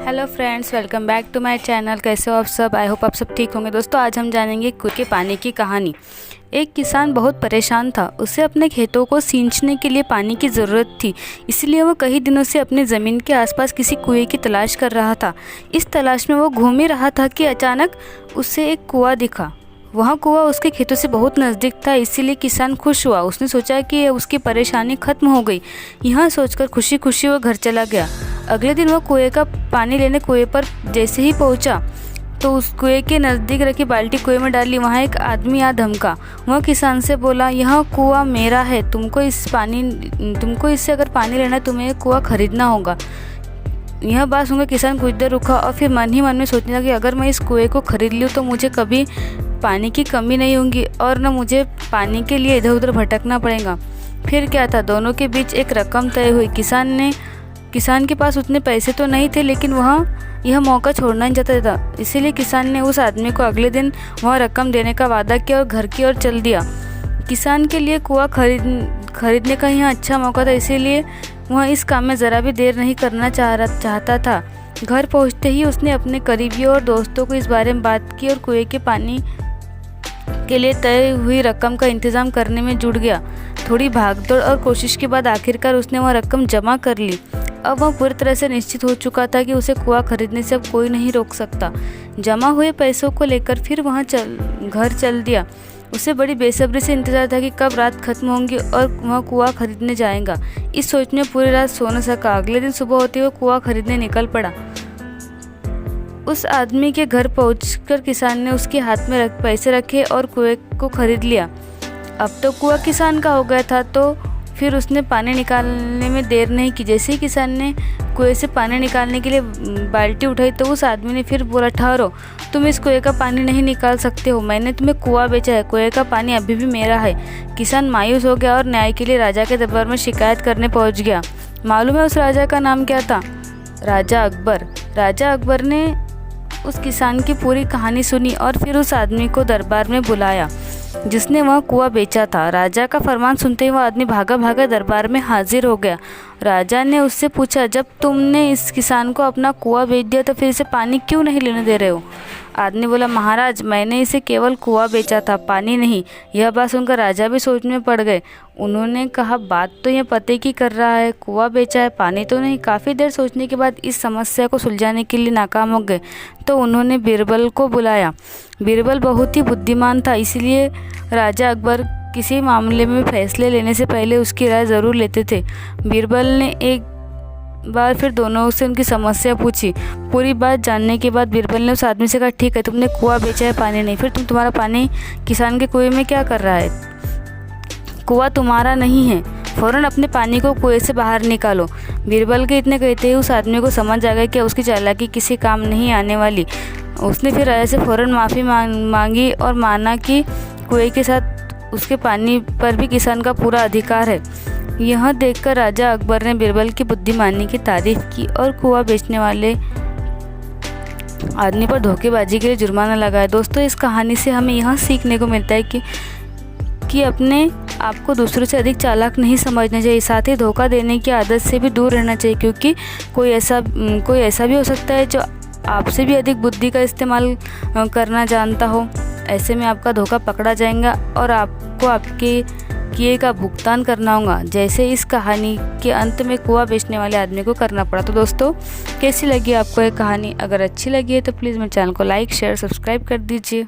Hello friends, welcome back to my channel. कैसे हो आप सब? आई होप आप सब ठीक होंगे। दोस्तों, आज हम जानेंगे कुएं के पानी की कहानी। एक किसान बहुत परेशान था। उसे अपने खेतों को सींचने के लिए पानी की ज़रूरत थी, इसलिए वो कई दिनों से अपनी ज़मीन के आसपास किसी कुएं की तलाश कर रहा था। इस तलाश में वो घूम ही रहा था कि अचानक उसे एक कुआं दिखा। वह कुआं उसके खेतों से बहुत नज़दीक था, इसीलिए किसान खुश हुआ। उसने सोचा कि उसकी परेशानी ख़त्म हो गई। यह सोचकर खुशी खुशी वो घर चला गया। अगले दिन वह कुएं का पानी लेने कुएं पर जैसे ही पहुंचा तो उस कुएं के नज़दीक रखी बाल्टी कुएं में डाली। वहाँ एक आदमी आ धमका। वह किसान से बोला, यह कुआं मेरा है, तुमको इससे अगर पानी लेना है तुम्हें कुआं खरीदना होगा। यह बात सुनकर किसान कुछ देर रुका और फिर मन ही मन में सोचने लगा कि अगर मैं इस कुएं को खरीद लूँ तो मुझे कभी पानी की कमी नहीं होगी और न मुझे पानी के लिए इधर उधर भटकना पड़ेगा। फिर क्या था, दोनों के बीच एक रकम तय हुई। किसान के पास उतने पैसे तो नहीं थे, लेकिन वह यह मौका छोड़ना नहीं चाहता था। इसीलिए किसान ने उस आदमी को अगले दिन वह रकम देने का वादा किया और घर की ओर चल दिया। किसान के लिए कुआं खरीदने का यह अच्छा मौका था, इसीलिए वह इस काम में ज़रा भी देर नहीं करना चाहता था। घर पहुंचते ही उसने अपने करीबियों और दोस्तों को इस बारे में बात की और कुएं के पानी के लिए तय हुई रकम का इंतज़ाम करने में जुट गया। थोड़ी भागदौड़ और कोशिश के बाद आखिरकार उसने वह रकम जमा कर ली। अब वह पूरी तरह से निश्चित हो चुका था कि उसे कुआं खरीदने से अब कोई नहीं रोक सकता। जमा हुए पैसों को लेकर फिर वह घर चल दिया। उसे बड़ी बेसब्री से इंतजार था कि कब रात खत्म होंगी और वह कुआं खरीदने जाएगा। इस सोच में पूरी रात सो न सका। अगले दिन सुबह होते हुए कुआं खरीदने निकल पड़ा। उस आदमी के घर पहुंचकर किसान ने उसके हाथ में पैसे रखे और कुएं को खरीद लिया। अब तो कुआं किसान का हो गया था, तो फिर उसने पानी निकालने में देर नहीं की। जैसे ही किसान ने कुएं से पानी निकालने के लिए बाल्टी उठाई तो उस आदमी ने फिर बोला, ठहरो, तुम इस कुएं का पानी नहीं निकाल सकते हो। मैंने तुम्हें कुआं बेचा है, कुएं का पानी अभी भी मेरा है। किसान मायूस हो गया और न्याय के लिए राजा के दरबार में शिकायत करने पहुंच गया। मालूम है उस राजा का नाम क्या था? राजा अकबर। राजा अकबर ने उस किसान की पूरी कहानी सुनी और फिर उस आदमी को दरबार में बुलाया जिसने वह कुआं बेचा था। राजा का फरमान सुनते ही वह आदमी भागा भागा दरबार में हाजिर हो गया। राजा ने उससे पूछा, जब तुमने इस किसान को अपना कुआं बेच दिया तो फिर इसे पानी क्यों नहीं लेने दे रहे हो? आदमी बोला, महाराज, मैंने इसे केवल कुआं बेचा था, पानी नहीं। यह बात सुनकर राजा भी सोच में पड़ गए। उन्होंने कहा, बात तो यह पते की कर रहा है, कुआं बेचा है, पानी तो नहीं। काफ़ी देर सोचने के बाद इस समस्या को सुलझाने के लिए नाकाम हो गए तो उन्होंने बीरबल को बुलाया। बीरबल बहुत ही बुद्धिमान था, इसलिए राजा अकबर किसी मामले में फैसले लेने से पहले उसकी राय ज़रूर लेते थे। बीरबल ने एक बार फिर दोनों से उनकी समस्या पूछी। पूरी बात जानने के बाद बीरबल ने उस आदमी से कहा, ठीक है, तुमने कुआं बेचा है, पानी नहीं, फिर तुम्हारा पानी किसान के कुएं में क्या कर रहा है? कुआं तुम्हारा नहीं है, फ़ौरन अपने पानी को कुएं से बाहर निकालो। बीरबल के इतने कहते ही उस आदमी को समझ आ गया कि उसकी चालाकी किसी काम नहीं आने वाली। उसने फिर राजा से फ़ौरन माफ़ी मांगी और माना कि कुएं के साथ उसके पानी पर भी किसान का पूरा अधिकार है। यह देखकर राजा अकबर ने बीरबल की बुद्धिमानी की तारीफ की और कुआं बेचने वाले आदमी पर धोखेबाजी के लिए जुर्माना लगाया। दोस्तों, इस कहानी से हमें यह सीखने को मिलता है कि अपने आपको दूसरों से अधिक चालाक नहीं समझना चाहिए। साथ ही धोखा देने की आदत से भी दूर रहना चाहिए, क्योंकि कोई ऐसा भी हो सकता है जो आपसे भी अधिक बुद्धि का इस्तेमाल करना जानता हो। ऐसे में आपका धोखा पकड़ा जाएगा और आपको आपके किए का भुगतान करना होगा, जैसे इस कहानी के अंत में कुआं बेचने वाले आदमी को करना पड़ा। तो दोस्तों, कैसी लगी आपको ये कहानी? अगर अच्छी लगी है तो प्लीज़ मेरे चैनल को लाइक, शेयर, सब्सक्राइब कर दीजिए।